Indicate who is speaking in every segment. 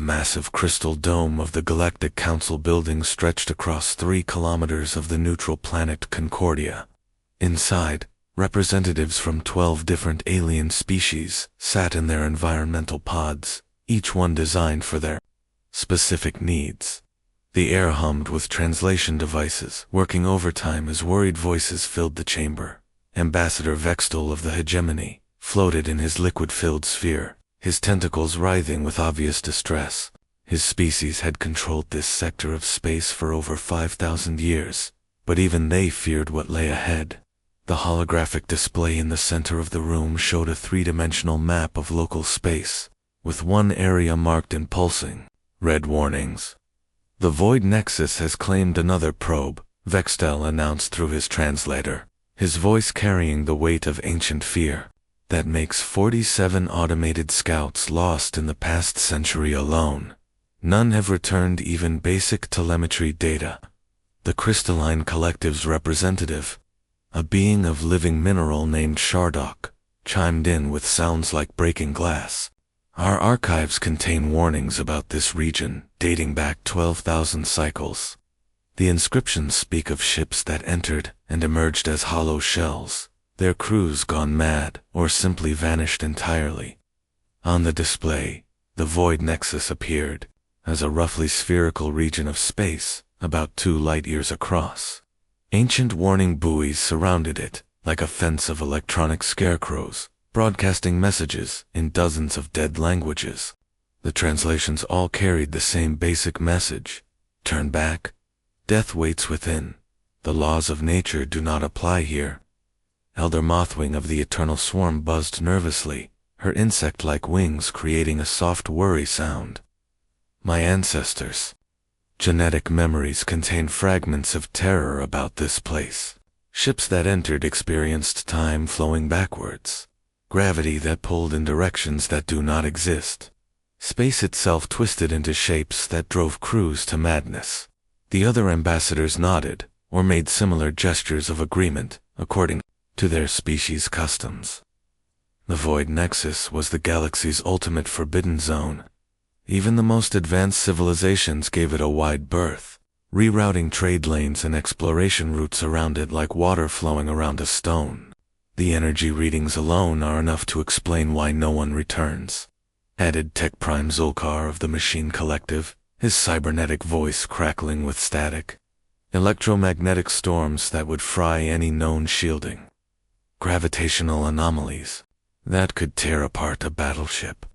Speaker 1: The massive crystal dome of the Galactic Council building stretched across 3 kilometers of the neutral planet Concordia. Inside, representatives from 12 different alien species sat in their environmental pods, each one designed for their specific needs. The air hummed with translation devices, working overtime as worried voices filled the chamber. Ambassador Vextel of the Hegemony floated in his liquid-filled sphere, his tentacles writhing with obvious distress. His species had controlled this sector of space for over 5,000 years, but even they feared what lay ahead. The holographic display in the center of the room showed a 3-dimensional map of local space, with one area marked in pulsing red warnings. "The Void Nexus has claimed another probe," Vextel announced through his translator, his voice carrying the weight of ancient fear. "That makes 47 automated scouts lost in the past century alone. None have returned even basic telemetry data." The Crystalline Collective's representative, a being of living mineral named Shardok, chimed in with sounds like breaking glass. "Our archives contain warnings about this region, dating back 12,000 cycles. The inscriptions speak of ships that entered and emerged as hollow shells, their crews gone mad or simply vanished entirely." On the display, the Void Nexus appeared as a roughly spherical region of space, about 2 light-years across. Ancient warning buoys surrounded it, like a fence of electronic scarecrows, broadcasting messages in dozens of dead languages. The translations all carried the same basic message: turn back, death waits within, the laws of nature do not apply here. Elder Mothwing of the Eternal Swarm buzzed nervously, her insect-like wings creating a soft worry sound. "My ancestors' genetic memories contain fragments of terror about this place. Ships that entered experienced time flowing backwards, gravity that pulled in directions that do not exist. Space itself twisted into shapes that drove crews to madness." The other ambassadors nodded, or made similar gestures of agreement, according to their species' customs. The Void Nexus was the galaxy's ultimate forbidden zone. Even the most advanced civilizations gave it a wide berth, rerouting trade lanes and exploration routes around it like water flowing around a stone. "The energy readings alone are enough to explain why no one returns," added Tech Prime Zulkar of the Machine Collective, his cybernetic voice crackling with static. "Electromagnetic storms that would fry any known shielding. Gravitational anomalies that could tear apart a battleship.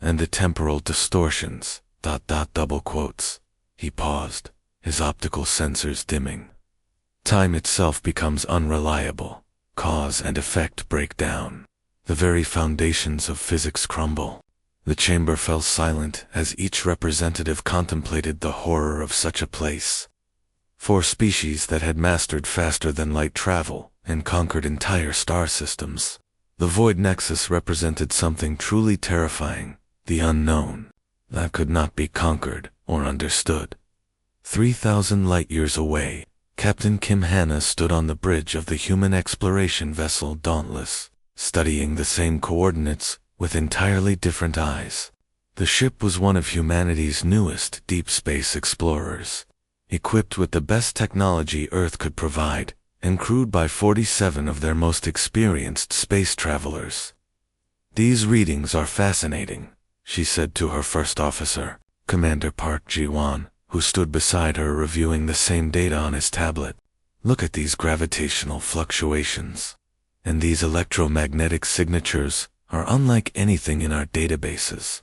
Speaker 1: And the temporal distortions, ... double quotes." He paused, his optical sensors dimming. "Time itself becomes unreliable. Cause and effect break down. The very foundations of physics crumble." The chamber fell silent as each representative contemplated the horror of such a place. 4 species that had mastered faster than light travel and conquered entire star systems. The Void Nexus represented something truly terrifying, the unknown, that could not be conquered or understood. 3,000 light-years away, Captain Kim Hanna stood on the bridge of the human exploration vessel Dauntless, studying the same coordinates with entirely different eyes. The ship was one of humanity's newest deep space explorers, equipped with the best technology Earth could provide, and crewed by 47 of their most experienced space travelers. "These readings are fascinating," she said to her first officer, Commander Park Ji-won, who stood beside her reviewing the same data on his tablet. "Look at these gravitational fluctuations. And these electromagnetic signatures are unlike anything in our databases."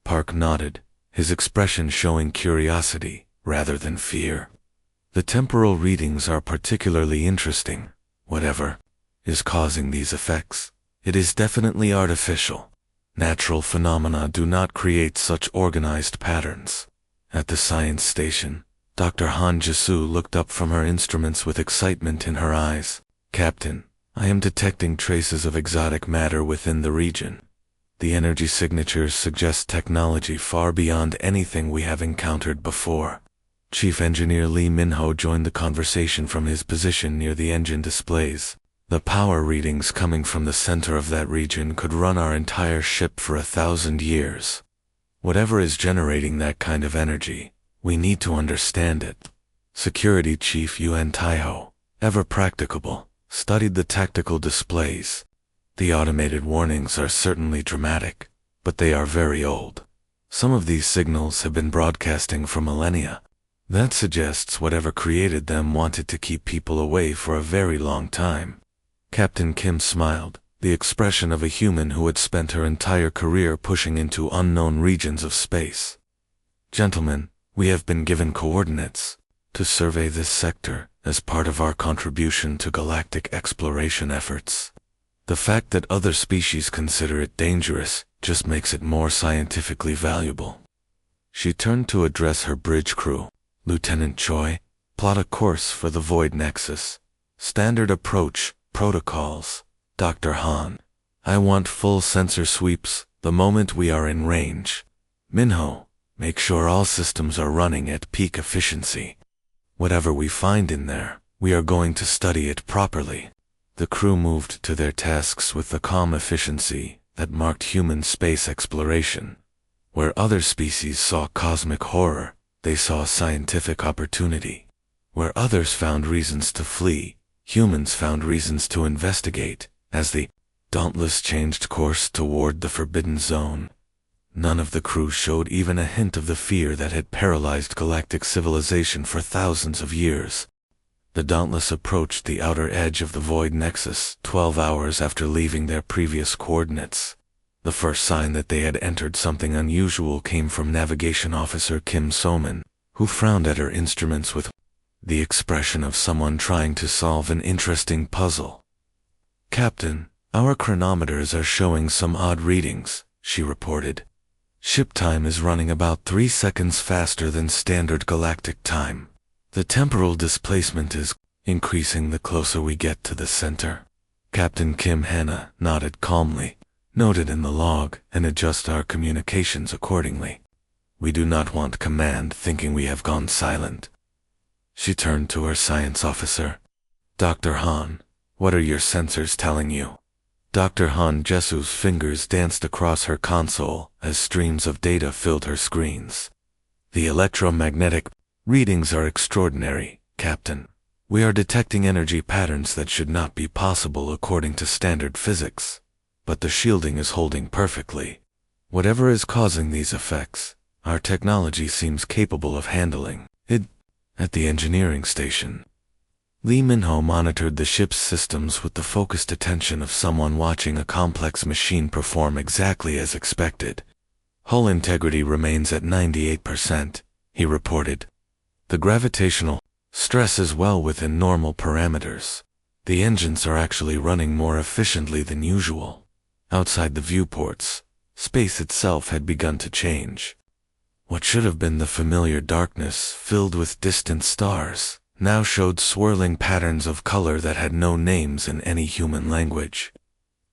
Speaker 1: Park nodded, his expression showing curiosity rather than fear. "The temporal readings are particularly interesting. Whatever is causing these effects, it is definitely artificial. Natural phenomena do not create such organized patterns." At the science station, Dr. Han Jisu looked up from her instruments with excitement in her eyes. "Captain, I am detecting traces of exotic matter within the region. The energy signatures suggest technology far beyond anything we have encountered before." Chief Engineer Lee Minho joined the conversation from his position near the engine displays. "The power readings coming from the center of that region could run our entire ship for 1,000 years. Whatever is generating that kind of energy, we need to understand it. Security Chief Yuan Taiho, ever practicable, studied the tactical displays. The automated warnings are certainly dramatic, but they are very old. Some of these signals have been broadcasting for millennia. That suggests whatever created them wanted to keep people away for a very long time. Captain Kim smiled, the expression of a human who had spent her entire career pushing into unknown regions of space. Gentlemen, we have been given coordinates to survey this sector as part of our contribution to galactic exploration efforts. The fact that other species consider it dangerous just makes it more scientifically valuable. She turned to address her bridge crew. Lieutenant Choi, plot a course for the Void Nexus. Standard approach, protocols. Dr. Han, I want full sensor sweeps the moment we are in range. Minho, make sure all systems are running at peak efficiency. Whatever we find in there, we are going to study it properly. The crew moved to their tasks with the calm efficiency that marked human space exploration. Where other species saw cosmic horror, they saw scientific opportunity. Where others found reasons to flee, humans found reasons to investigate. As the Dauntless changed course toward the Forbidden Zone, none of the crew showed even a hint of the fear that had paralyzed galactic civilization for thousands of years. The Dauntless approached the outer edge of the Void Nexus 12 hours after leaving their previous coordinates. The first sign that they had entered something unusual came from Navigation Officer Kim So-min, who frowned at her instruments with the expression of someone trying to solve an interesting puzzle. Captain, our chronometers are showing some odd readings, she reported. Ship time is running about 3 seconds faster than standard galactic time. The temporal displacement is increasing the closer we get to the center. Captain Kim Hanna nodded calmly, noted in the log, and adjust our communications accordingly. We do not want command thinking we have gone silent. She turned to her science officer. Dr. Han, what are your sensors telling you? Dr. Han Jesu's fingers danced across her console as streams of data filled her screens. The electromagnetic readings are extraordinary, Captain. We are detecting energy patterns that should not be possible according to standard physics. But the shielding is holding perfectly. Whatever is causing these effects, our technology seems capable of handling it. At the engineering station, Lee Minho monitored the ship's systems with the focused attention of someone watching a complex machine perform exactly as expected. Hull integrity remains at 98%, he reported. The gravitational stress is well within normal parameters. The engines are actually running more efficiently than usual. Outside the viewports, space itself had begun to change. What should have been the familiar darkness filled with distant stars now showed swirling patterns of color that had no names in any human language.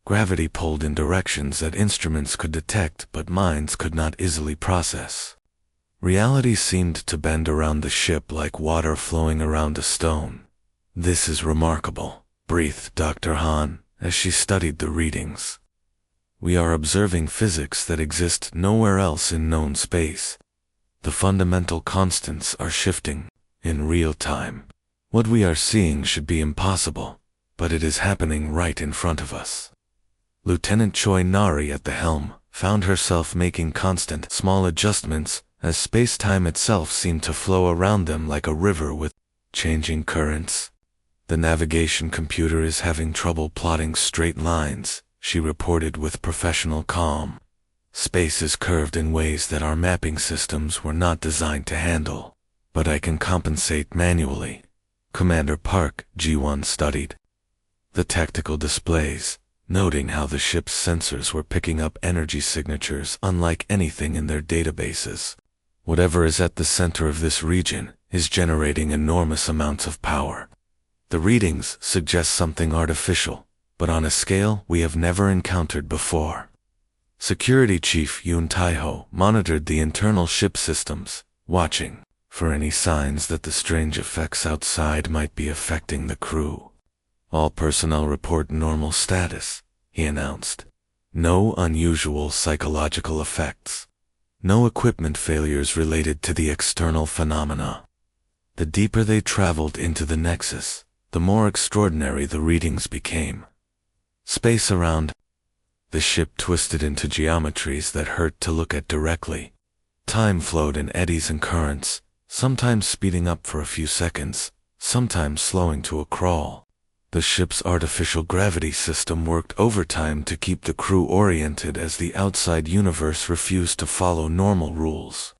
Speaker 1: Gravity pulled in directions that instruments could detect but minds could not easily process. Reality seemed to bend around the ship like water flowing around a stone. This is remarkable, breathed Dr. Han as she studied the readings. We are observing physics that exist nowhere else in known space. The fundamental constants are shifting in real time. What we are seeing should be impossible, but it is happening right in front of us. Lieutenant Choi Nari at the helm found herself making constant small adjustments as space-time itself seemed to flow around them like a river with changing currents. The navigation computer is having trouble plotting straight lines, she reported with professional calm. Space is curved in ways that our mapping systems were not designed to handle. But I can compensate manually. Commander Park, G1 studied the tactical displays, noting how the ship's sensors were picking up energy signatures unlike anything in their databases. Whatever is at the center of this region is generating enormous amounts of power. The readings suggest something artificial, but on a scale we have never encountered before. Security Chief Yun Taiho monitored the internal ship systems, watching for any signs that the strange effects outside might be affecting the crew. All personnel report normal status, he announced. No unusual psychological effects. No equipment failures related to the external phenomena. The deeper they traveled into the nexus, the more extraordinary the readings became. Space around the ship twisted into geometries that hurt to look at directly. Time flowed in eddies and currents, sometimes speeding up for a few seconds, sometimes slowing to a crawl. The ship's artificial gravity system worked overtime to keep the crew oriented as the outside universe refused to follow normal rules.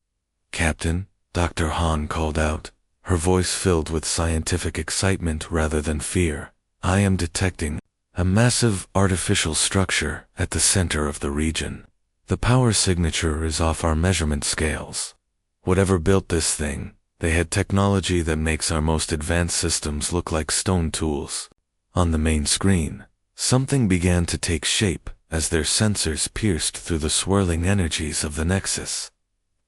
Speaker 1: "Captain," Dr. Han called out, her voice filled with scientific excitement rather than fear, "I am detecting a massive artificial structure at the center of the region. The power signature is off our measurement scales. Whatever built this thing, they had technology that makes our most advanced systems look like stone tools." On the main screen, something began to take shape as their sensors pierced through the swirling energies of the Nexus.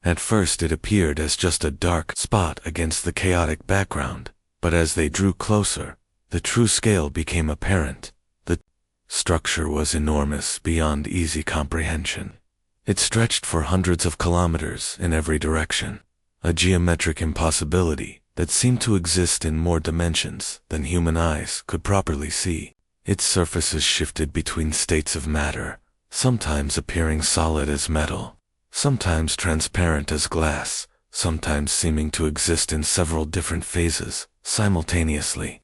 Speaker 1: At first it appeared as just a dark spot against the chaotic background, but as they drew closer, the true scale became apparent. The structure was enormous beyond easy comprehension. It stretched for hundreds of kilometers in every direction, a geometric impossibility that seemed to exist in more dimensions than human eyes could properly see. Its surfaces shifted between states of matter, sometimes appearing solid as metal, sometimes transparent as glass, sometimes seeming to exist in several different phases simultaneously.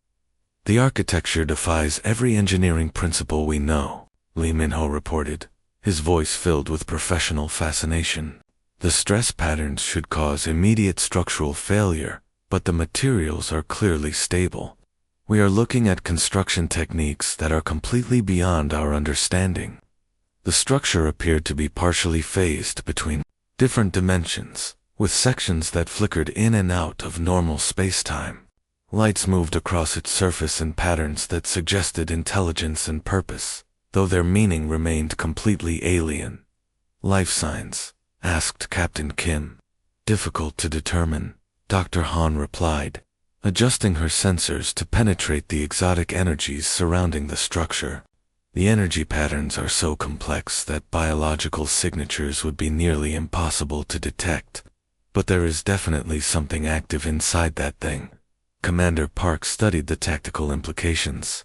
Speaker 1: "The architecture defies every engineering principle we know," Lee Minho reported, his voice filled with professional fascination. "The stress patterns should cause immediate structural failure, but the materials are clearly stable. We are looking at construction techniques that are completely beyond our understanding." The structure appeared to be partially phased between different dimensions, with sections that flickered in and out of normal space-time. Lights moved across its surface in patterns that suggested intelligence and purpose, though their meaning remained completely alien. "Life signs?" asked Captain Kim. "Difficult to determine," Dr. Han replied, adjusting her sensors to penetrate the exotic energies surrounding the structure. "The energy patterns are so complex that biological signatures would be nearly impossible to detect. But there is definitely something active inside that thing." Commander Park studied the tactical implications.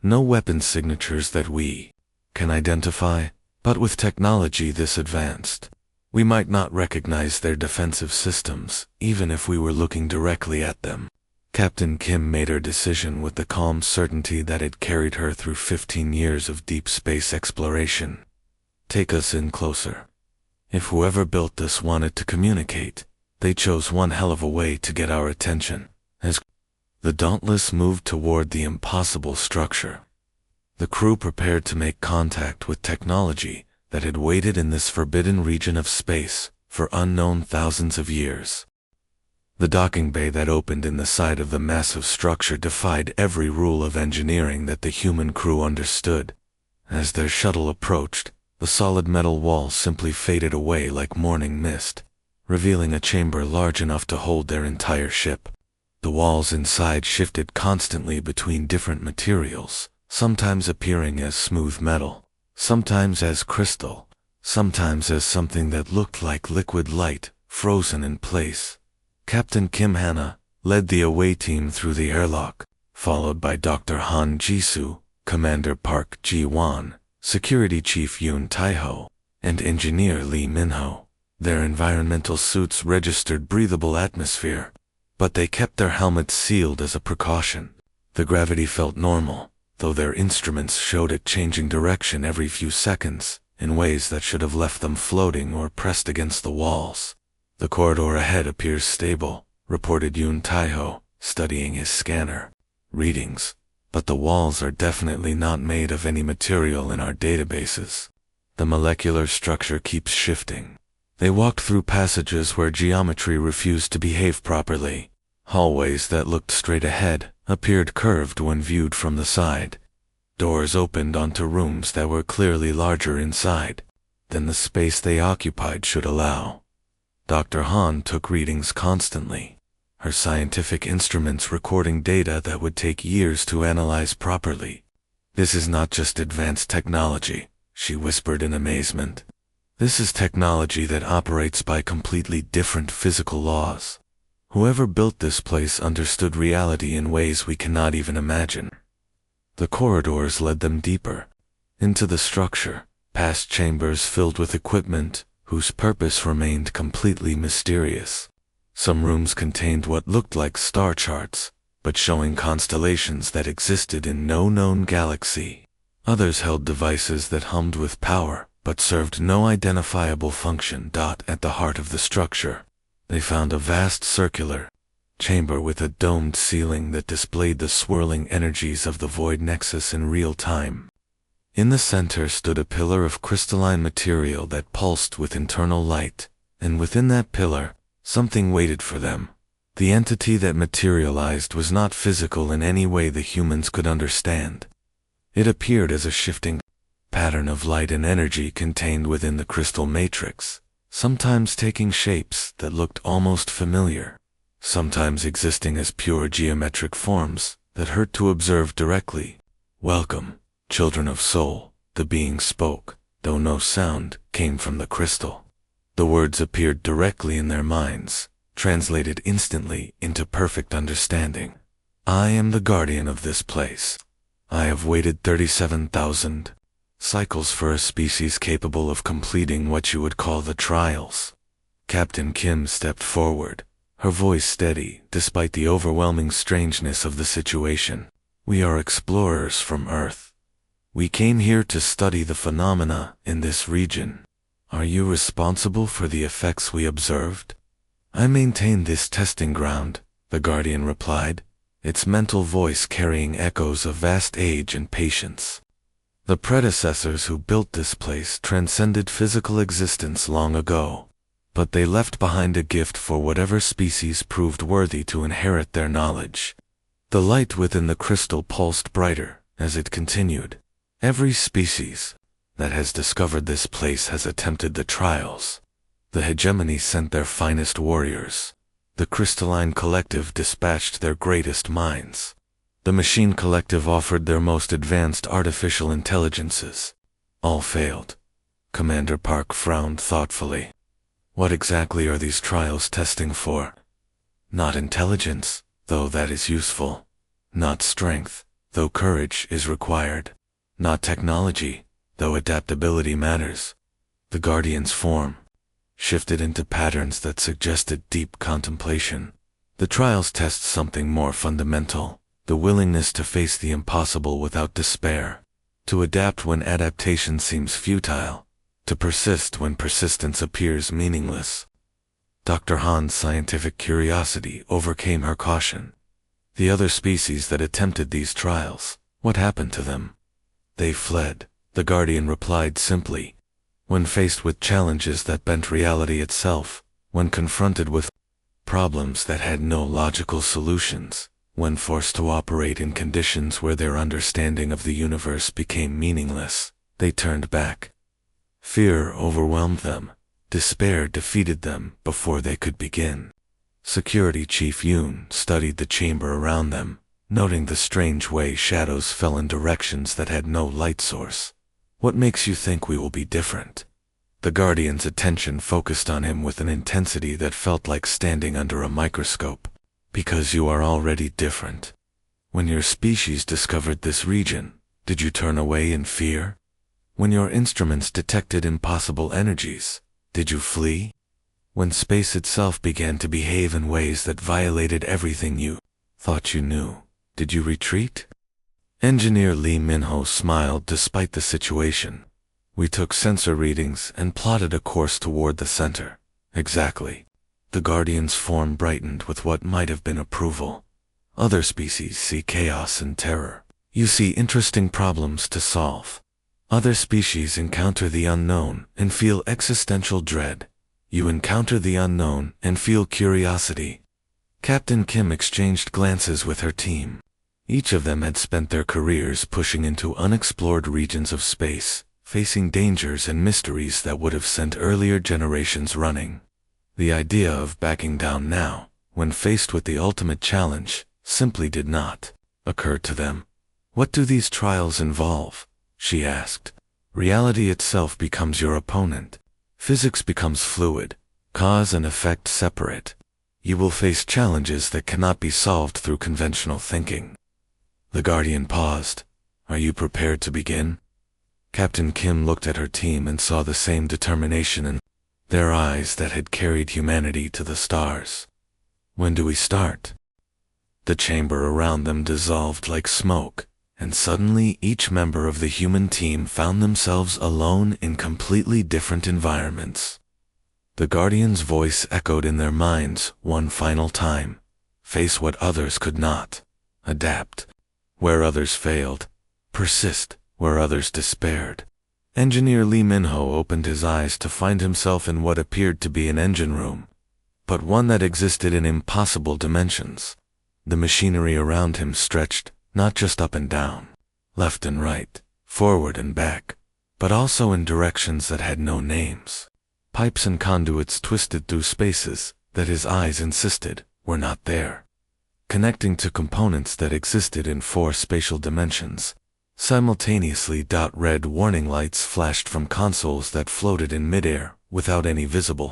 Speaker 1: "No weapon signatures that we can identify, but with technology this advanced, we might not recognize their defensive systems, even if we were looking directly at them." Captain Kim made her decision with the calm certainty that had carried her through 15 years of deep space exploration. "Take us in closer. If whoever built this wanted to communicate, they chose one hell of a way to get our attention." As the Dauntless moved toward the impossible structure, the crew prepared to make contact with technology that had waited in this forbidden region of space for unknown thousands of years. The docking bay that opened in the side of the massive structure defied every rule of engineering that the human crew understood. As their shuttle approached, the solid metal wall simply faded away like morning mist, revealing a chamber large enough to hold their entire ship. The walls inside shifted constantly between different materials, sometimes appearing as smooth metal, sometimes as crystal, sometimes as something that looked like liquid light, frozen in place. Captain Kim Hana led the away team through the airlock, followed by Dr. Han Jisoo, Commander Park Ji-won, Security Chief Yoon Tae-ho, and Engineer Lee Min-ho. Their environmental suits registered breathable atmosphere, but they kept their helmets sealed as a precaution. The gravity felt normal, though their instruments showed it changing direction every few seconds, in ways that should have left them floating or pressed against the walls. "The corridor ahead appears stable," reported Yoon Tae-ho, studying his scanner. "Readings, but the walls are definitely not made of any material in our databases. The molecular structure keeps shifting." They walked through passages where geometry refused to behave properly. Hallways that looked straight ahead appeared curved when viewed from the side. Doors opened onto rooms that were clearly larger inside than the space they occupied should allow. Dr. Han took readings constantly, her scientific instruments recording data that would take years to analyze properly. "This is not just advanced technology," she whispered in amazement. This is technology that operates by completely different physical laws. Whoever built this place understood reality in ways we cannot even imagine. The corridors led them deeper into the structure, past chambers filled with equipment whose purpose remained completely mysterious. Some rooms contained what looked like star charts, but showing constellations that existed in no known galaxy. Others held devices that hummed with power, but served no identifiable function. At the heart of the structure, they found a vast circular chamber with a domed ceiling that displayed the swirling energies of the void nexus in real time. In the center stood a pillar of crystalline material that pulsed with internal light, and within that pillar, something waited for them. The entity that materialized was not physical in any way the humans could understand. It appeared as a shifting pattern of light and energy contained within the crystal matrix, sometimes taking shapes that looked almost familiar, sometimes existing as pure geometric forms that hurt to observe directly. "Welcome, children of soul," the being spoke, though no sound came from the crystal. The words appeared directly in their minds, translated instantly into perfect understanding. "I am the guardian of this place. I have waited 37,000 cycles for a species capable of completing what you would call the trials." Captain Kim stepped forward, her voice steady despite the overwhelming strangeness of the situation. "We are explorers from Earth. We came here to study the phenomena in this region. Are you responsible for the effects we observed?" "I maintain this testing ground," the Guardian replied, its mental voice carrying echoes of vast age and patience. "The predecessors who built this place transcended physical existence long ago, but they left behind a gift for whatever species proved worthy to inherit their knowledge." The light within the crystal pulsed brighter as it continued. "Every species that has discovered this place has attempted the trials. The hegemony sent their finest warriors. The crystalline collective dispatched their greatest minds. The machine collective offered their most advanced artificial intelligences. All failed." Commander Park frowned thoughtfully. "What exactly are these trials testing for?" "Not intelligence, though that is useful. Not strength, though courage is required. Not technology, though adaptability matters." The Guardian's form shifted into patterns that suggested deep contemplation. "The trials test something more fundamental, the willingness to face the impossible without despair, to adapt when adaptation seems futile, to persist when persistence appears meaningless." Dr. Han's scientific curiosity overcame her caution. "The other species that attempted these trials, what happened to them?" "They fled," the Guardian replied simply. "When faced with challenges that bent reality itself, when confronted with problems that had no logical solutions, when forced to operate in conditions where their understanding of the universe became meaningless, they turned back. Fear overwhelmed them. Despair defeated them before they could begin." Security Chief Yoon studied the chamber around them, noting the strange way shadows fell in directions that had no light source. "What makes you think we will be different?" The Guardian's attention focused on him with an intensity that felt like standing under a microscope. "Because you are already different. When your species discovered this region, did you turn away in fear? When your instruments detected impossible energies, did you flee? When space itself began to behave in ways that violated everything you thought you knew, did you retreat?" Engineer Lee Minho smiled despite the situation. "We took sensor readings and plotted a course toward the center." "Exactly." The Guardian's form brightened with what might have been approval. "Other species see chaos and terror. You see interesting problems to solve. Other species encounter the unknown and feel existential dread. You encounter the unknown and feel curiosity." Captain Kim exchanged glances with her team. Each of them had spent their careers pushing into unexplored regions of space, facing dangers and mysteries that would have sent earlier generations running. The idea of backing down now, when faced with the ultimate challenge, simply did not occur to them. "What do these trials involve?" she asked. "Reality itself becomes your opponent. Physics becomes fluid, cause and effect separate. You will face challenges that cannot be solved through conventional thinking. The Guardian paused. Are you prepared to begin? Captain Kim looked at her team and saw the same determination in their eyes that had carried humanity to the stars. When do we start? The chamber around them dissolved like smoke, and suddenly each member of the human team found themselves alone in completely different environments. The Guardian's voice echoed in their minds one final time. Face what others could not. Adapt. Where others failed. Persist where others despaired. Engineer Lee Minho opened his eyes to find himself in what appeared to be an engine room, but one that existed in impossible dimensions. The machinery around him stretched, not just up and down, left and right, forward and back, but also in directions that had no names. Pipes and conduits twisted through spaces that his eyes insisted were not there, connecting to components that existed in 4 spatial dimensions. Simultaneously, red warning lights flashed from consoles that floated in midair without any visible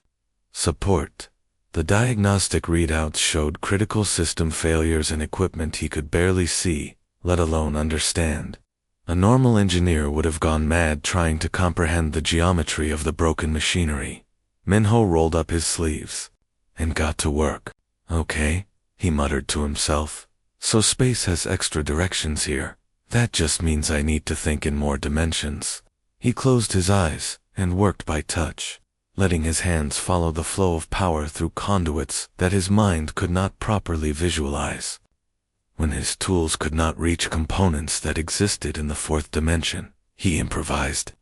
Speaker 1: support. The diagnostic readouts showed critical system failures and equipment he could barely see, let alone understand. A normal engineer would have gone mad trying to comprehend the geometry of the broken machinery. Minho rolled up his sleeves and got to work. Okay, he muttered to himself. So space has extra directions here. That just means I need to think in more dimensions. He closed his eyes and worked by touch, letting his hands follow the flow of power through conduits that his mind could not properly visualize. When his tools could not reach components that existed in the 4th dimension, he improvised,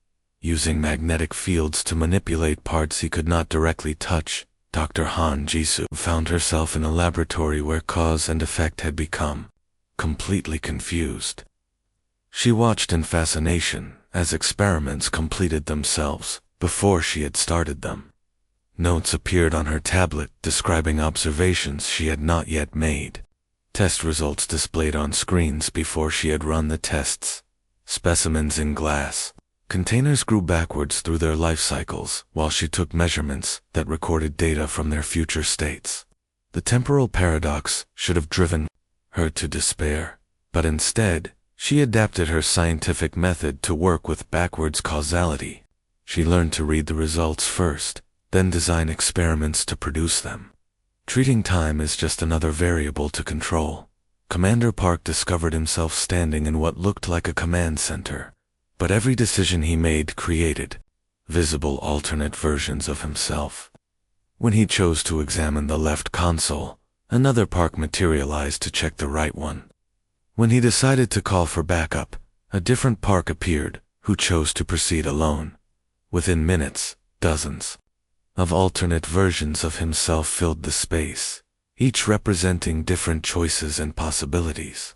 Speaker 1: using magnetic fields to manipulate parts he could not directly touch. Dr. Han Jisoo found herself in a laboratory where cause and effect had become completely confused. She watched in fascination as experiments completed themselves before she had started them. Notes appeared on her tablet describing observations she had not yet made. Test results displayed on screens before she had run the tests. Specimens in glass containers grew backwards through their life cycles while she took measurements that recorded data from their future states. The temporal paradox should have driven her to despair, but instead, she adapted her scientific method to work with backwards causality. She learned to read the results first, then design experiments to produce them. Treating time as just another variable to control. Commander Park discovered himself standing in what looked like a command center, but every decision he made created visible alternate versions of himself. When he chose to examine the left console, another Park materialized to check the right one. When he decided to call for backup, a different Park appeared, who chose to proceed alone. Within minutes, dozens of alternate versions of himself filled the space, each representing different choices and possibilities.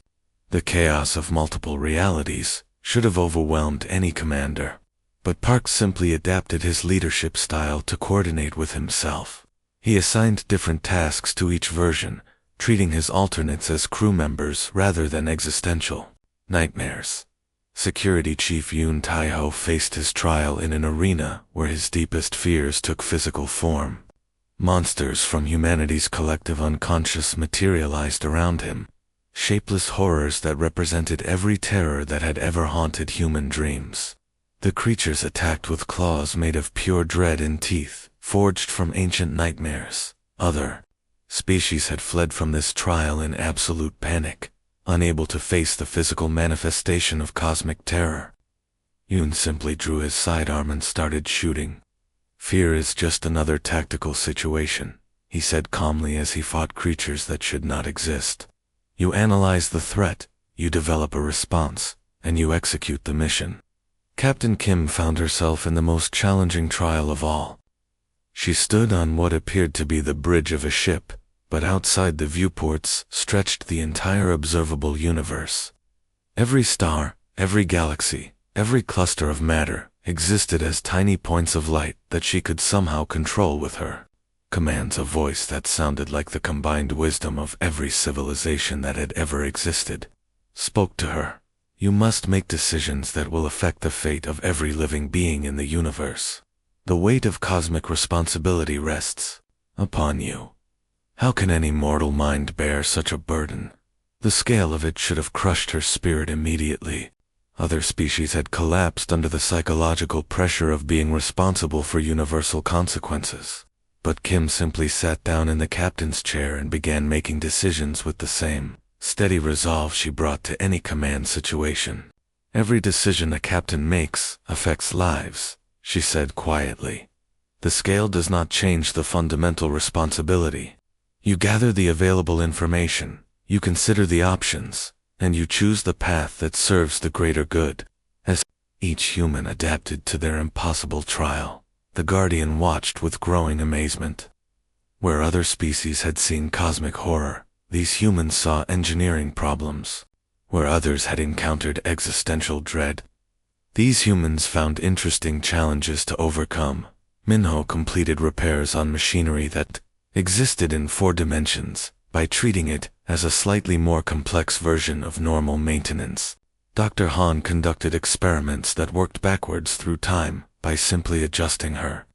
Speaker 1: The chaos of multiple realities should have overwhelmed any commander, but Park simply adapted his leadership style to coordinate with himself. He assigned different tasks to each version, treating his alternates as crew members rather than existential nightmares. Security Chief Yoon Tae-ho faced his trial in an arena where his deepest fears took physical form. Monsters from humanity's collective unconscious materialized around him, shapeless horrors that represented every terror that had ever haunted human dreams. The creatures attacked with claws made of pure dread and teeth, forged from ancient nightmares. Other species had fled from this trial in absolute panic, unable to face the physical manifestation of cosmic terror. Yoon simply drew his sidearm and started shooting. Fear is just another tactical situation, he said calmly as he fought creatures that should not exist. You analyze the threat, you develop a response, and you execute the mission. Captain Kim found herself in the most challenging trial of all. She stood on what appeared to be the bridge of a ship, but outside the viewports stretched the entire observable universe. Every star, every galaxy, every cluster of matter existed as tiny points of light that she could somehow control with her commands. A voice that sounded like the combined wisdom of every civilization that had ever existed spoke to her. You must make decisions that will affect the fate of every living being in the universe. The weight of cosmic responsibility rests upon you. How can any mortal mind bear such a burden? The scale of it should have crushed her spirit immediately. Other species had collapsed under the psychological pressure of being responsible for universal consequences. But Kim simply sat down in the captain's chair and began making decisions with the same steady resolve she brought to any command situation. Every decision a captain makes affects lives, she said quietly. The scale does not change the fundamental responsibility. You gather the available information, you consider the options, and you choose the path that serves the greater good. As each human adapted to their impossible trial, the Guardian watched with growing amazement. Where other species had seen cosmic horror, these humans saw engineering problems. Where others had encountered existential dread, these humans found interesting challenges to overcome. Minho completed repairs on machinery that existed in 4 dimensions by treating it as a slightly more complex version of normal maintenance. Dr. Han conducted experiments that worked backwards through time by simply adjusting her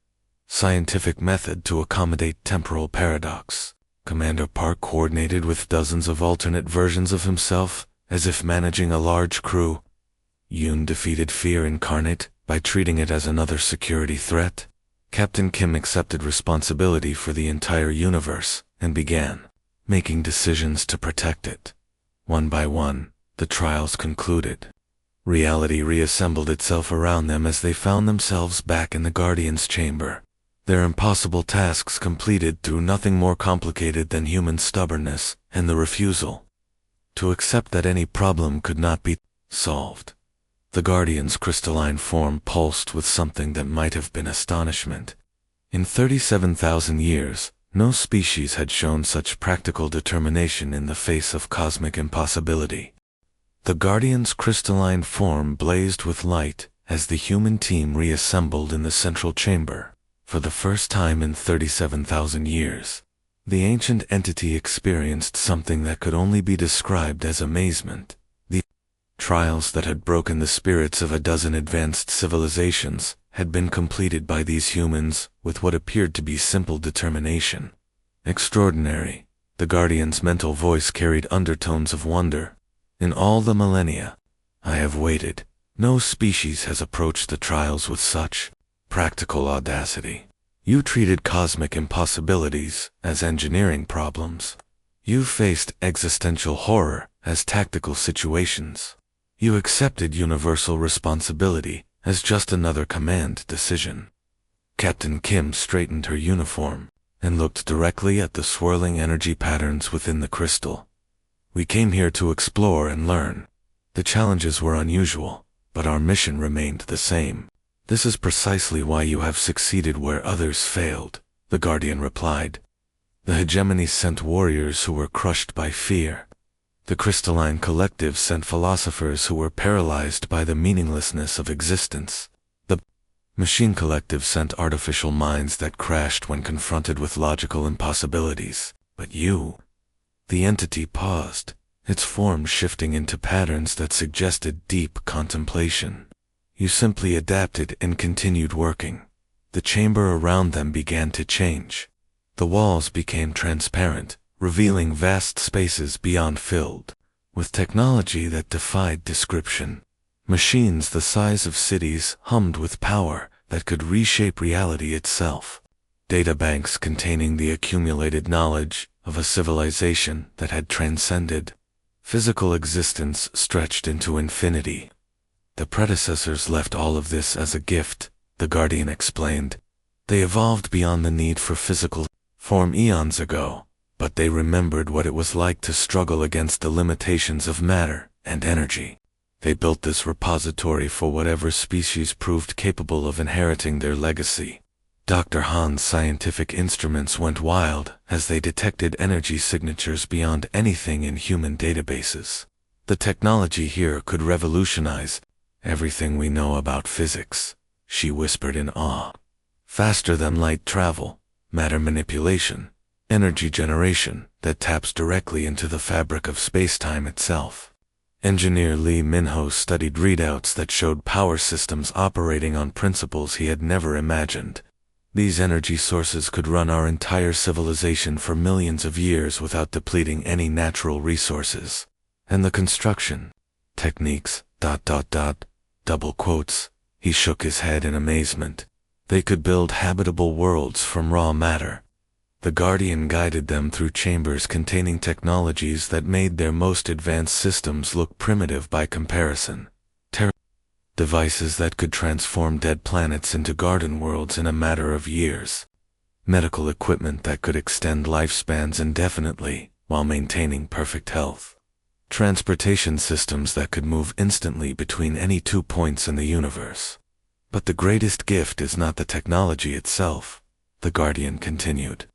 Speaker 1: scientific method to accommodate temporal paradox. Commander Park coordinated with dozens of alternate versions of himself, as if managing a large crew. Yoon defeated fear incarnate by treating it as another security threat. Captain Kim accepted responsibility for the entire universe and began making decisions to protect it. One by one, the trials concluded. Reality reassembled itself around them as they found themselves back in the Guardian's chamber. Their impossible tasks completed through nothing more complicated than human stubbornness and the refusal to accept that any problem could not be solved. The Guardian's crystalline form pulsed with something that might have been astonishment. In 37,000 years, no species had shown such practical determination in the face of cosmic impossibility. The Guardian's crystalline form blazed with light as the human team reassembled in the central chamber. For the first time in 37,000 years, the ancient entity experienced something that could only be described as amazement. The trials that had broken the spirits of a dozen advanced civilizations had been completed by these humans with what appeared to be simple determination. Extraordinary. The Guardian's mental voice carried undertones of wonder. In all the millennia I have waited, no species has approached the trials with such practical audacity. You treated cosmic impossibilities as engineering problems. You faced existential horror as tactical situations. You accepted universal responsibility as just another command decision. Captain Kim straightened her uniform and looked directly at the swirling energy patterns within the crystal. We came here to explore and learn. The challenges were unusual, but our mission remained the same. This is precisely why you have succeeded where others failed, the Guardian replied. The hegemony sent warriors who were crushed by fear. The crystalline collective sent philosophers who were paralyzed by the meaninglessness of existence. The machine collective sent artificial minds that crashed when confronted with logical impossibilities. But you, the entity paused, its form shifting into patterns that suggested deep contemplation. You simply adapted and continued working. The chamber around them began to change. The walls became transparent, revealing vast spaces beyond filled with technology that defied description. Machines the size of cities hummed with power that could reshape reality itself. Databanks containing the accumulated knowledge of a civilization that had transcended physical existence stretched into infinity. The predecessors left all of this as a gift, the Guardian explained. They evolved beyond the need for physical form eons ago, but they remembered what it was like to struggle against the limitations of matter and energy. They built this repository for whatever species proved capable of inheriting their legacy. Dr. Han's scientific instruments went wild as they detected energy signatures beyond anything in human databases. The technology here could revolutionize everything we know about physics, she whispered in awe. Faster than light travel, matter manipulation, energy generation that taps directly into the fabric of space-time itself. Engineer Lee Minho studied readouts that showed power systems operating on principles he had never imagined. These energy sources could run our entire civilization for millions of years without depleting any natural resources. And the construction techniques, ... double quotes. He shook his head in amazement. They could build habitable worlds from raw matter. The Guardian guided them through chambers containing technologies that made their most advanced systems look primitive by comparison. Devices that could transform dead planets into garden worlds in a matter of years. Medical equipment that could extend lifespans indefinitely while maintaining perfect health. Transportation systems that could move instantly between any 2 points in the universe. But the greatest gift is not the technology itself, the Guardian continued.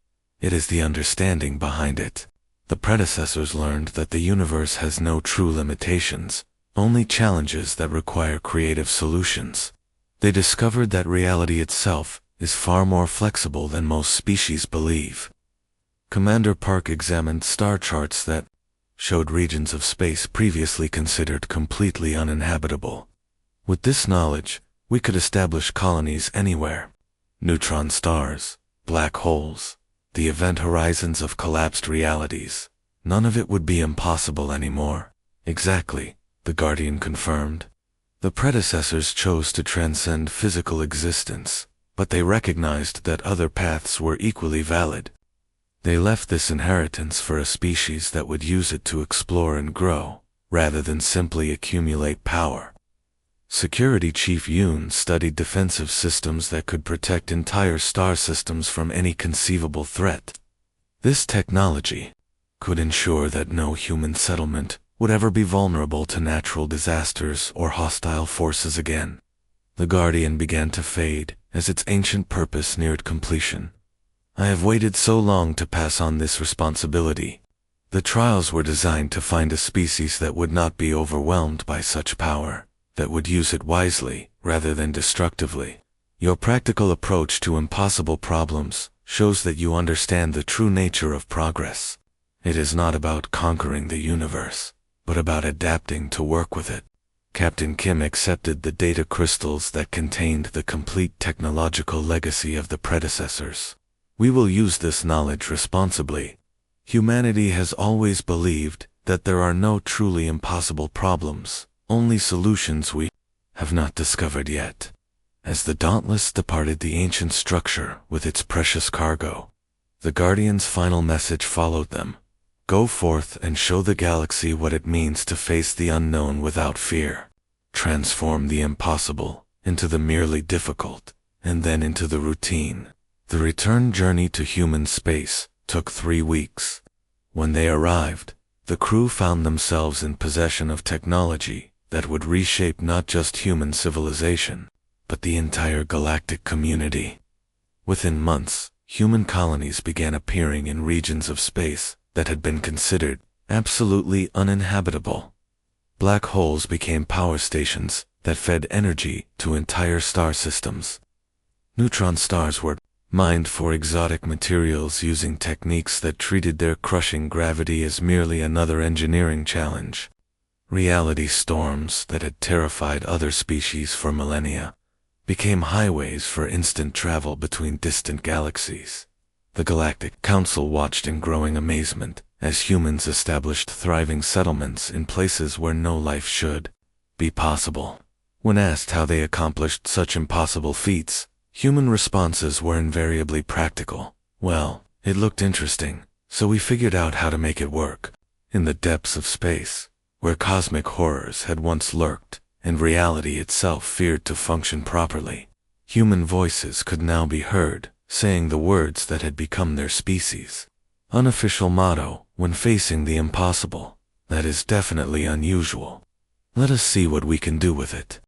Speaker 1: It is the understanding behind it. The predecessors learned that the universe has no true limitations, only challenges that require creative solutions. They discovered that reality itself is far more flexible than most species believe. Commander Park examined star charts that showed regions of space previously considered completely uninhabitable. With this knowledge, we could establish colonies anywhere. Neutron stars, black holes, the event horizons of collapsed realities. None of it would be impossible anymore. Exactly, the Guardian confirmed. The predecessors chose to transcend physical existence, but they recognized that other paths were equally valid. They left this inheritance for a species that would use it to explore and grow, rather than simply accumulate power. Security Chief Yoon studied defensive systems that could protect entire star systems from any conceivable threat. This technology could ensure that no human settlement would ever be vulnerable to natural disasters or hostile forces again. The Guardian began to fade as its ancient purpose neared completion. I have waited so long to pass on this responsibility. The trials were designed to find a species that would not be overwhelmed by such power, that would use it wisely rather than destructively. Your practical approach to impossible problems shows that you understand the true nature of progress. It is not about conquering the universe, but about adapting to work with it. Captain Kim accepted the data crystals that contained the complete technological legacy of the predecessors. We will use this knowledge responsibly. Humanity has always believed that there are no truly impossible problems, only solutions we have not discovered yet. As the Dauntless departed the ancient structure with its precious cargo, the Guardian's final message followed them. Go forth and show the galaxy what it means to face the unknown without fear. Transform the impossible into the merely difficult, and then into the routine. The return journey to human space took 3 weeks. When they arrived, the crew found themselves in possession of technology that would reshape not just human civilization, but the entire galactic community. Within months, human colonies began appearing in regions of space that had been considered absolutely uninhabitable. Black holes became power stations that fed energy to entire star systems. Neutron stars were mined for exotic materials using techniques that treated their crushing gravity as merely another engineering challenge. Reality storms that had terrified other species for millennia became highways for instant travel between distant galaxies. The Galactic Council watched in growing amazement as humans established thriving settlements in places where no life should be possible. When asked how they accomplished such impossible feats, human responses were invariably practical. Well, it looked interesting, so we figured out how to make it work. In the depths of space, where cosmic horrors had once lurked, and reality itself feared to function properly, human voices could now be heard, saying the words that had become their species' unofficial motto when facing the impossible. That is definitely unusual. Let us see what we can do with it.